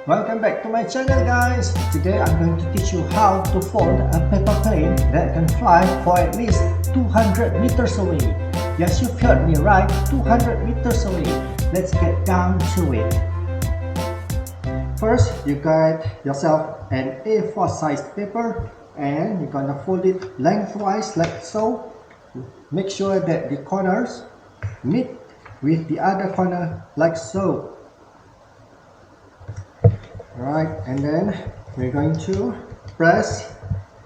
Welcome back to my channel, guys. Today I'm going to teach you how to fold a paper plane that can fly for at least 200 meters away. Yes, you've heard me right, 200 meters away. Let's get down to it. First, you get yourself an A4 sized paper and you're gonna fold it lengthwise like so. Make sure that the corners meet with the other corner like so. Right, and then we're going to press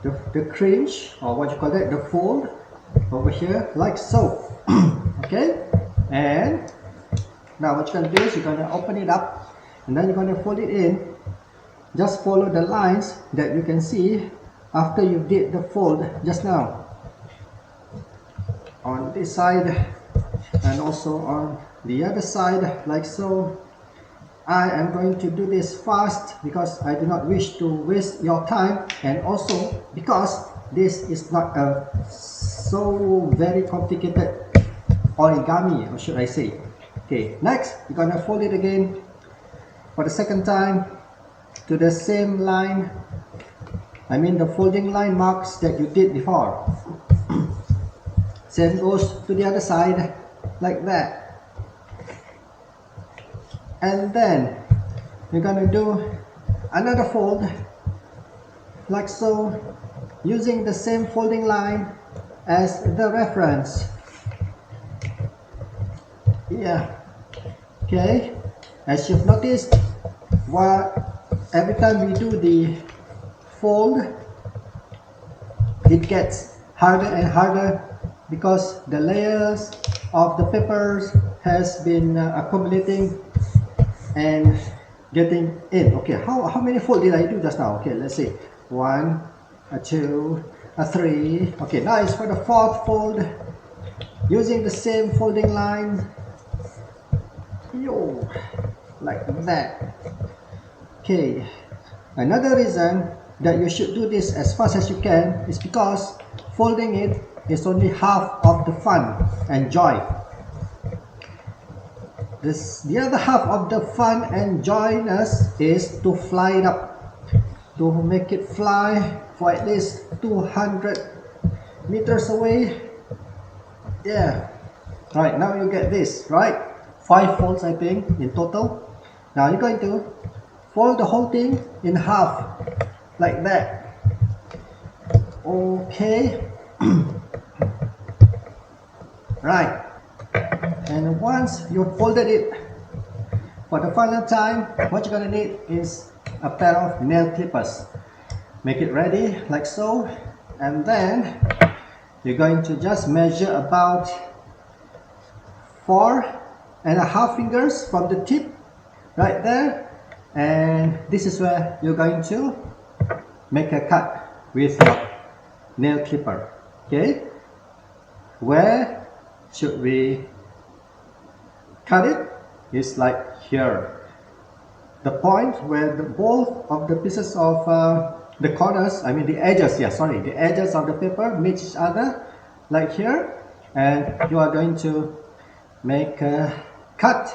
the cringe, or what you call that, the fold over here like so. Okay, and now what you're going to do is you're going to open it up and then you're going to fold it in. Just follow the lines that you can see after you did the fold just now, on this side and also on the other side like so. I am going to do this fast because I do not wish to waste your time, and also because this is not a so very complicated origami, or should I say. Okay, next you're gonna fold it again for the second time to the same line, I mean the folding line marks that you did before. Same goes to the other side like that. And then we're gonna do another fold like so, using the same folding line as the reference. Yeah, okay, as you've noticed, every time we do the fold, it gets harder and harder because the layers of the papers has been accumulating and getting in. Okay, how many fold did I do just now? Okay, let's see, 1, 2, 3. Okay, now it's for the fourth fold, using the same folding line, like that. Okay, another reason that you should do this as fast as you can is because folding it is only half of the fun and joy. The other half of the fun and joyness is to fly it up, to make it fly for at least 200 meters away. Yeah, right, now you get this, right? 5 folds, I think, in total. Now you're going to fold the whole thing in half like that. Okay. Right, and once you folded it for the final time, what you're going to need is a pair of nail clippers. Make it ready like so, and then you're going to just measure about 4.5 fingers from the tip right there, and this is where you're going to make a cut with your nail clipper. Okay, where should we cut it? Is like here, the point where both of the pieces of the corners, I mean the edges, yeah, sorry, the edges of the paper meet each other like here, and you are going to make a cut.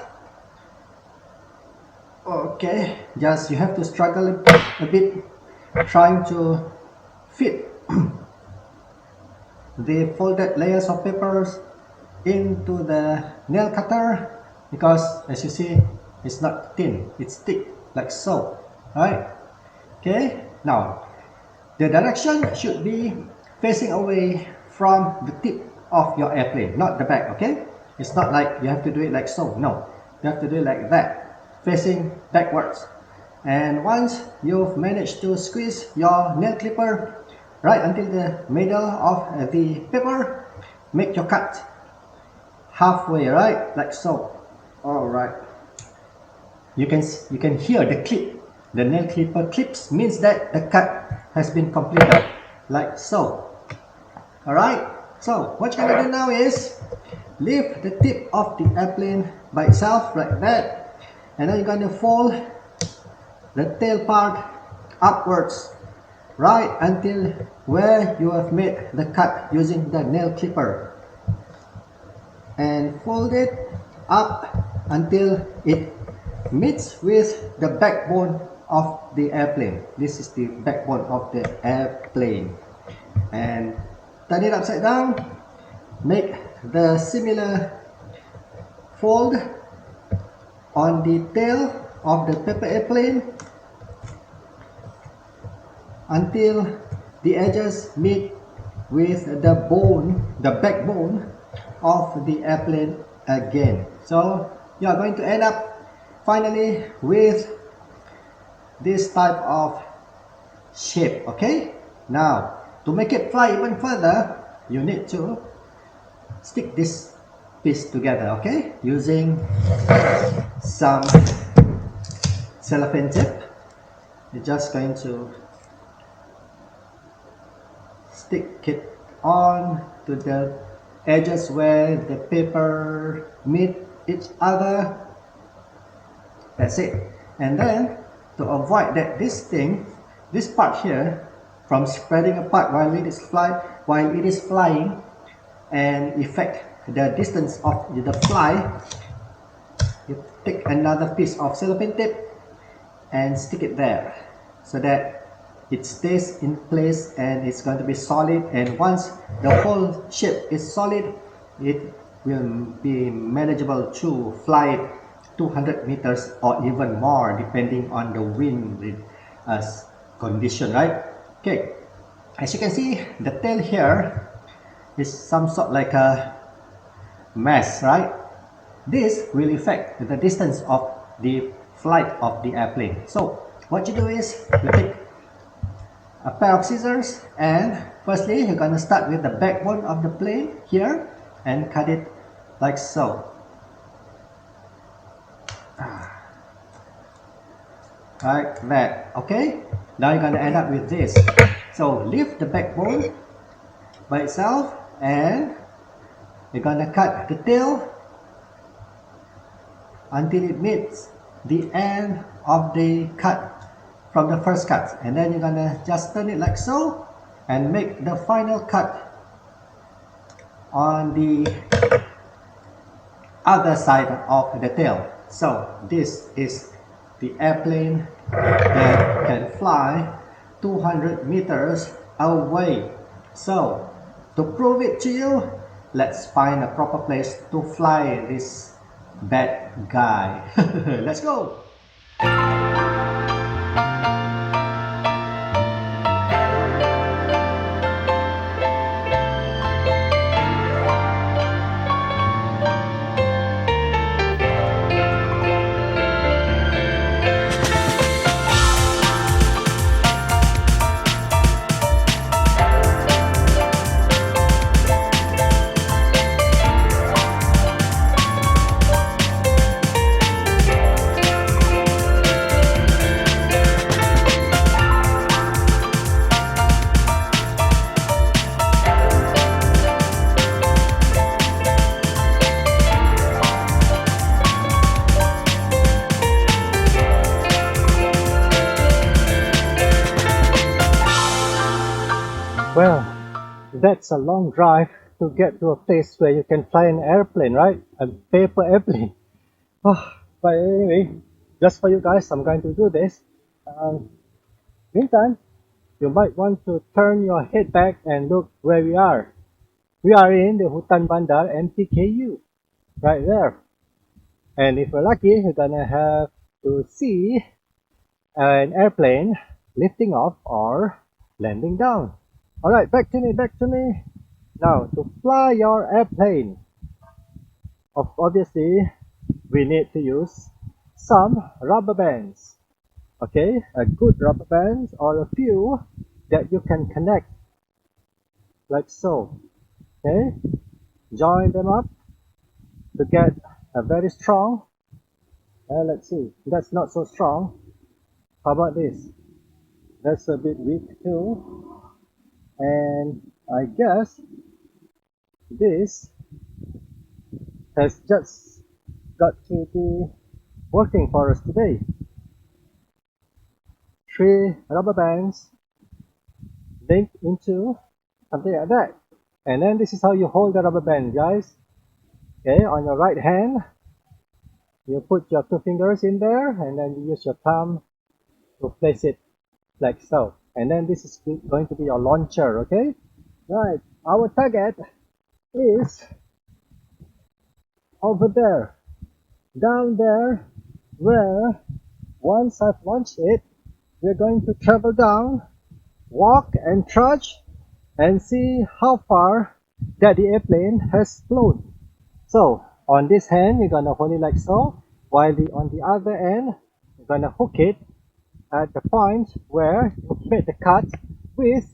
Okay, just you have to struggle a bit trying to fit the folded layers of papers into the nail cutter, because as you see, it's not thin, it's thick like so. Alright, okay, now the direction should be facing away from the tip of your airplane, not the back. Okay, it's not like you have to do it like so, no, you have to do it like that, facing backwards. And once you've managed to squeeze your nail clipper right until the middle of the paper, make your cut halfway, right, like so. All right, you can hear the clip, the nail clipper clips, means that the cut has been completed like so. All right, so what you're gonna do now is lift the tip of the airplane by itself like that, and then you're going to fold the tail part upwards right until where you have made the cut using the nail clipper, and fold it up until it meets with the backbone of the airplane. This is the backbone of the airplane. And turn it upside down, make the similar fold on the tail of the paper airplane until the edges meet with the backbone of the airplane again. So you are going to end up finally with this type of shape. Okay, now to make it fly even further, you need to stick this piece together, okay, using some cellophane tape. You're just going to stick it on to the edges where the paper meet each other. That's it. And then to avoid that this part here from spreading apart while it is flying and affect the distance of the fly, you take another piece of cellophane tape and stick it there so that it stays in place and it's going to be solid. And once the whole shape is solid, it will be manageable to fly it 200 meters or even more depending on the wind condition, right? Okay, as you can see, the tail here is some sort like a mess, right? This will affect the distance of the flight of the airplane. So what you do is you take a pair of scissors, and firstly you're going to start with the backbone of the plane here and cut it like so. Like that. Okay, now you're going to end up with this. So lift the backbone by itself and you're going to cut the tail until it meets the end of the cut from the first cut, and then you're gonna just turn it like so and make the final cut on the other side of the tail. So this is the airplane that can fly 200 meters away. So to prove it to you, let's find a proper place to fly this bad guy. Let's go. Well, that's a long drive to get to a place where you can fly an airplane, right? A paper airplane. Oh, but anyway, just for you guys, I'm going to do this. Meantime, you might want to turn your head back and look where we are. We are in the Hutan Bandar MTKU, right there. And if we're lucky, you're gonna have to see an airplane lifting off or landing down. Alright, back to me. Now, to fly your airplane, obviously, we need to use some rubber bands. Okay, a good rubber bands or a few that you can connect like so. Okay, join them up to get a very strong. Let's see, that's not so strong. How about this? That's a bit weak too. And I guess this has just got to be working for us today. 3 rubber bands linked into something like that. And then this is how you hold the rubber band, guys. Okay, on your right hand, you put your 2 fingers in there, and then you use your thumb to place it like so. And then this is going to be your launcher, okay? Right, our target is over there, down there, where once I've launched it, we're going to travel down, walk and trudge, and see how far that the airplane has flown. So on this hand, you're gonna hold it like so, while on the other end, you're gonna hook it at the point where you made the cut with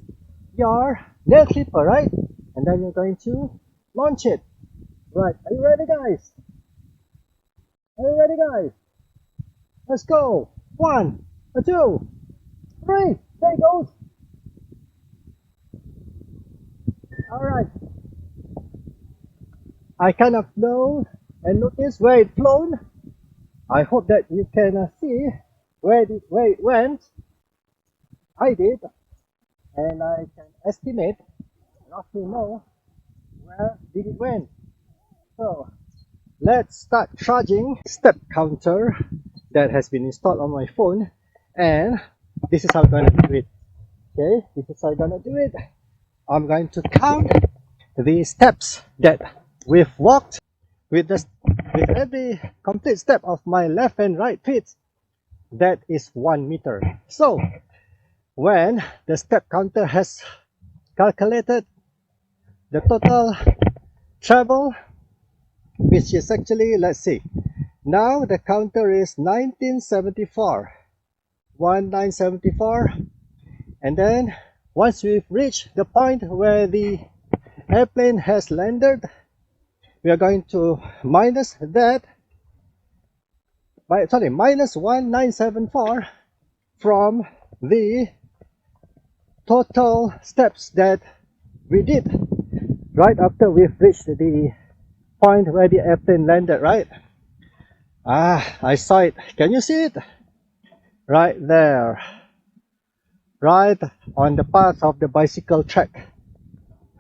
your nail clipper, right? And then you're going to launch it. Right, are you ready, guys? Are you ready, guys? Let's go. 1, 2, 3. There it goes. All right. I kind of know and notice where it flown. I hope that you can see where it went. I did, and I can estimate, roughly know where did it went. So let's start charging step counter that has been installed on my phone, and this is how I'm gonna do it. Okay, this is how I'm gonna do it. I'm going to count the steps that we've walked with every complete step of my left and right feet. That is 1 meter. So when the step counter has calculated the total travel, which is actually, let's see, now the counter is 1974, 1974, and then once we've reached the point where the airplane has landed, we are going to minus that minus 1974 from the total steps that we did right after we've reached the point where the airplane landed, right? I saw it. Can you see it? Right there. Right on the path of the bicycle track.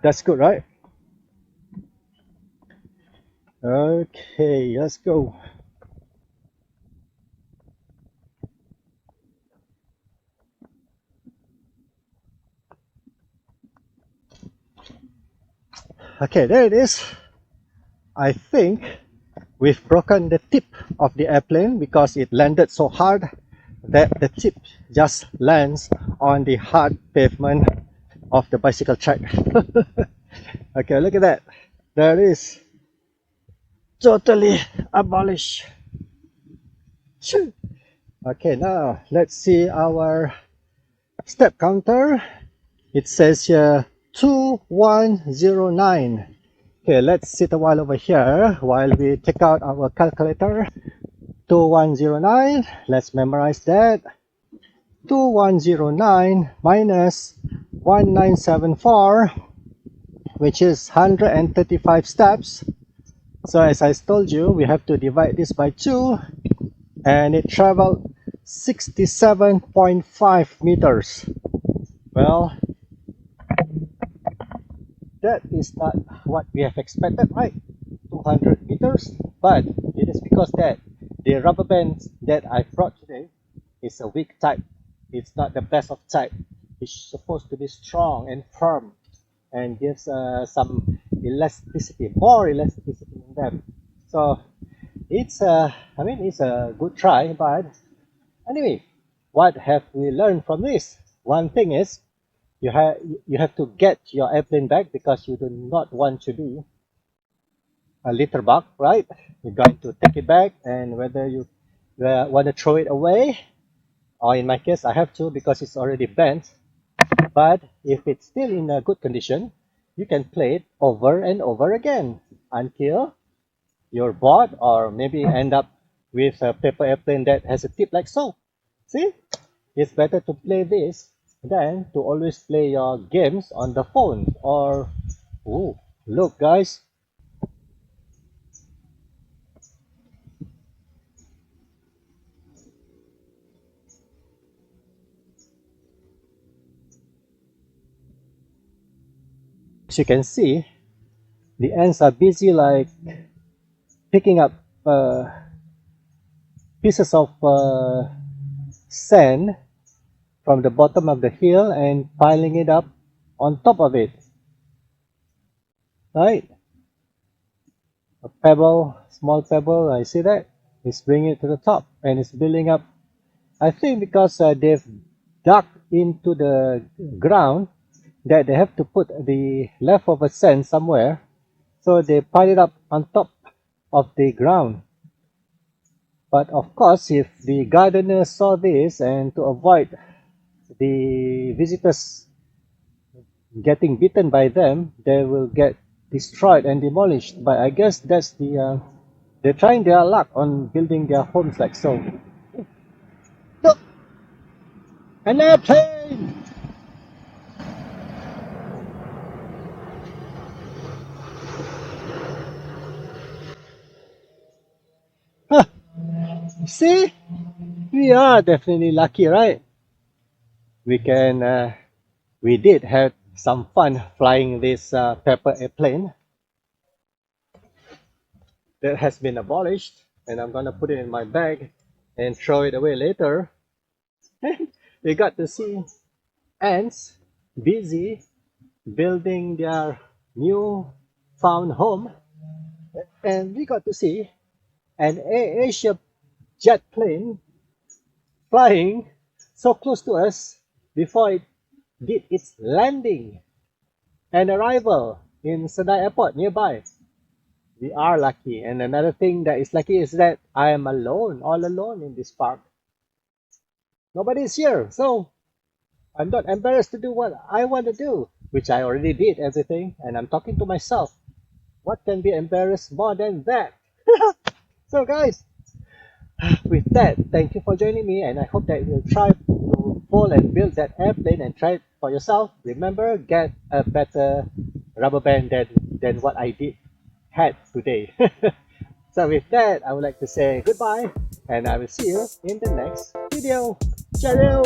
That's good, right? Okay, let's go. Okay, there it is. I think we've broken the tip of the airplane because it landed so hard that the tip just lands on the hard pavement of the bicycle track. Okay, look at that. There it is. Totally abolished. Okay, now let's see our step counter. It says here 2109. Okay, let's sit a while over here while we take out our calculator. 2109, let's memorize that. 2109 minus 1974, which is 135 steps. So as I told you, we have to divide this by 2, and it traveled 67.5 meters. Well, that is not what we have expected, right? 200 meters, but it is because that the rubber band that I brought today is a weak type. It's not the best of type. It's supposed to be strong and firm and gives some elasticity, more elasticity in them. So it's it's a good try, but anyway, what have we learned from this? One thing is you have to get your airplane back because you do not want to be a litter bug, right? You're going to take it back, and whether you want to throw it away, or in my case I have to because it's already bent. But if it's still in a good condition, you can play it over and over again until you're bored, or maybe end up with a paper airplane that has a tip like so. See, it's better to play this than to always play your games on the phone. Or oh, look guys, as you can see, the ants are busy like picking up pieces of sand from the bottom of the hill and piling it up on top of it, right? A pebble, small pebble, I see that. It's bringing it to the top and it's building up. I think because they've dug into the ground that they have to put the leftover sand somewhere, so they pile it up on top of the ground. But of course, if the gardeners saw this and to avoid the visitors getting bitten by them, they will get destroyed and demolished. But I guess that's they're trying their luck on building their homes like so. Look, an airplane! Huh. See, we are definitely lucky, right? We can, we did have some fun flying this paper airplane that has been abolished, and I'm gonna put it in my bag and throw it away later. We got to see ants busy building their new found home, and we got to see an Asia jet plane flying so close to us before it did its landing and arrival in Sendai Airport nearby. We are lucky, and another thing that is lucky is that I am alone, all alone in this park. Nobody is here, so I'm not embarrassed to do what I want to do, which I already did everything, and I'm talking to myself. What can be embarrassed more than that? So guys, with that, thank you for joining me, and I hope that you'll try to fall and build that airplane and try it for yourself. Remember, get a better rubber band than what I had today. So with that, I would like to say goodbye, and I will see you in the next video. Ciao!